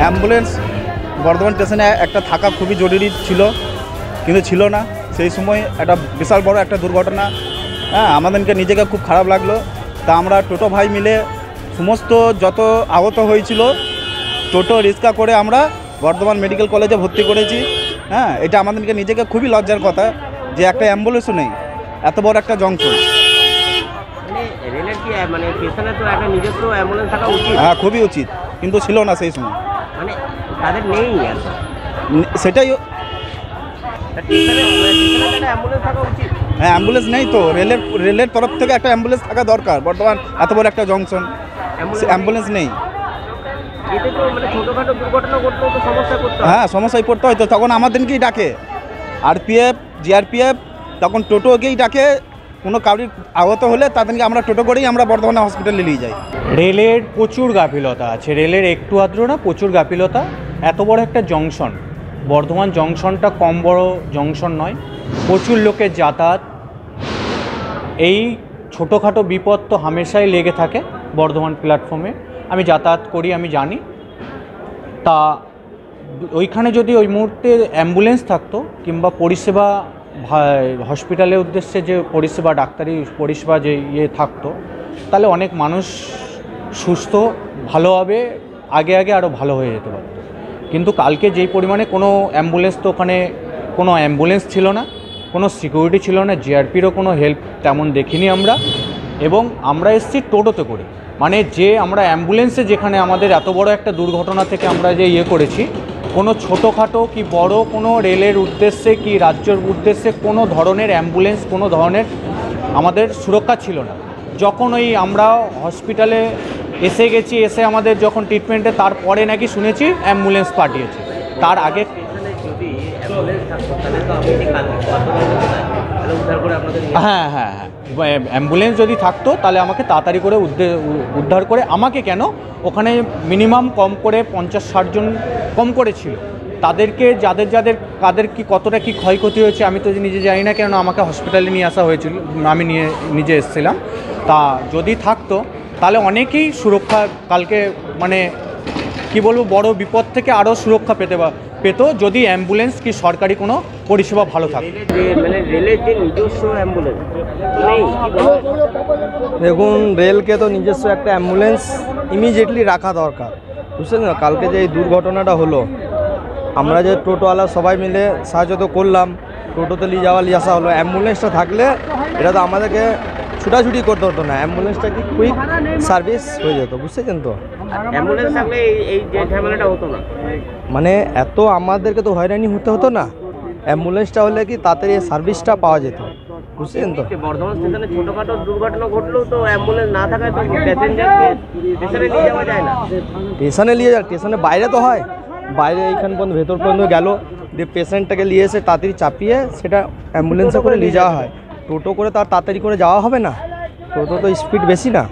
Ambulance Bardhaman স্টেশনে একটা থাকা খুবই জরুরি ছিল, কিন্তু ছিল না। সেই সময় একটা বিশাল বড় একটা দুর্ঘটনা, হ্যাঁ, আমাদেরকে নিজেকে খুব খারাপ লাগলো। তা আমরা টোটো ভাই মিলে সমস্ত যত আহত হয়েছিল টোটো রিক্সা করে আমরা বর্ধমান মেডিকেল কলেজে ভর্তি করেছি। হ্যাঁ, এটা আমাদেরকে নিজেকে খুবই লজ্জার কথা যে একটা অ্যাম্বুলেন্সও নেই, এত বড় একটা জংশন। হ্যাঁ, খুবই উচিত, কিন্তু ছিল না সেই সময়, সেটাই। হ্যাঁ, অ্যাম্বুলেন্স নেই তো, রেলের তরফ থেকে একটা অ্যাম্বুলেন্স থাকা দরকার। বর্তমান এত বড় একটা জংশন, অ্যাম্বুলেন্স নেই। হ্যাঁ, সমস্যায় পড়তে হয়তো, তখন আমাদেরকেই ডাকে আরপিএফ, জিআরপিএফ, তখন টোটোকেই ডাকে। কোনো কারোর আহত হলে তাদেরকে আমরা টোটো করেই আমরা বর্ধমান হসপিটালে নিয়ে যাই। রেলের প্রচুর গাফিলতা আছে, রেলের একটু আদ্র না, প্রচুর গাফিলতা। এত বড় একটা জংশন, বর্ধমান জংশনটা কম বড় জংশন নয়, প্রচুর লোকের যাতায়াত। এই ছোটোখাটো বিপদ তো হামেশাই লেগে থাকে বর্ধমান প্ল্যাটফর্মে। আমি যাতায়াত করি, আমি জানি। তা ওইখানে যদি ওই মুহূর্তে অ্যাম্বুলেন্স থাকতো কিংবা পরিষেবা হসপিটালের উদ্দেশ্যে যে পরিষেবা, ডাক্তারি পরিষেবা যে থাকতো, তাহলে অনেক মানুষ সুস্থ ভালোভাবে আগে আরও ভালো হয়ে যেতে পারত। কিন্তু কালকে যেই পরিমাণে কোনো অ্যাম্বুলেন্স, তো ওখানে কোনো অ্যাম্বুলেন্স ছিল না, কোনো সিকিউরিটি ছিল না, জিআরপিরও কোনো হেল্প তেমন দেখিনি আমরা। এবং আমরা এসেছি টোটোতে করে, মানে যে আমরা অ্যাম্বুলেন্সে, যেখানে আমাদের এত বড় একটা দুর্ঘটনা থেকে আমরা যে করেছি, কোনো ছোটোখাটো কি বড় কোনো রেলের উদ্দেশ্যে কি রাজ্যের উদ্দেশ্যে কোনো ধরনের অ্যাম্বুলেন্স, কোনো ধরনের আমাদের সুরক্ষা ছিল না। যখন ওই আমরা হসপিটালে এসে গেছি, এসে আমাদের যখন ট্রিটমেন্টে, তারপরে নাকি শুনেছি অ্যাম্বুলেন্স পাঠিয়েছে। তার আগে হ্যাঁ, অ্যাম্বুলেন্স যদি থাকতো তাহলে আমাকে তাড়াতাড়ি করে উদ্ধার করে, আমাকে কেন, ওখানে মিনিমাম কম করে 50-60 জন কম করে ছিল। তাদেরকে কাদের কি কতটা কি ক্ষয়ক্ষতি হয়েছে আমি তো নিজে জানি না, কেন আমাকে হসপিটালে নিয়ে আসা হয়েছিল, আমি নিজে এসেছিলাম। তা যদি থাকতো তাহলে অনেকেই সুরক্ষা কালকে, মানে কি বলবো, বড় বিপদ থেকে আরও সুরক্ষা পেত যদি অ্যাম্বুলেন্স কি সরকারি কোনো পরিষেবা ভালো থাকে। দেখুন, রেলকে তো নিজস্ব একটা অ্যাম্বুলেন্স ইমিডিয়েটলি রাখা দরকার, বুঝছেন না? কালকে যে এই দুর্ঘটনাটা হলো, আমরা যে টোটোওয়ালা সবাই মিলে সাহায্য তো করলাম, টোটোতে নিয়ে আসা হলো। অ্যাম্বুলেন্সটা থাকলে এটা তো আমাদেরকে ছুটাছুটি করতে হতো না, অ্যাম্বুলেন্সটা কি কুইক সার্ভিস হয়ে যেত, বুঝছেন তো? অ্যাম্বুলেন্স থাকলে এই যে ঝামেলাটা হতো না, মানে এত আমাদেরকে তো হয়রানি হতে হতো না। অ্যাম্বুলেন্সটা হলে কি তাড়াতাড়ি সার্ভিসটা পাওয়া যেত, বুঝছেন তো? বর্ধমান স্টেশনে ছোটখাটো দুর্ঘটনা ঘটলেও তো অ্যাম্বুলেন্স না থাকায় তো প্যাসেঞ্জারকে স্টেশনে নিয়ে যাওয়া যায় না। স্টেশনে নিয়ে যাওয়া, স্টেশনের বাইরে তো হয়, বাইরে এইখান পর্যন্ত ভেতর পর্যন্ত গেল, দিয়ে পেশেন্টটাকে নিয়ে এসে তাড়াতাড়ি চাপিয়ে সেটা অ্যাম্বুলেন্সে করে নিয়ে যাওয়া হয়। টোটো করে তার তাড়াতাড়ি করে যাওয়া হবে না, টোটো তো স্পিড বেশি না।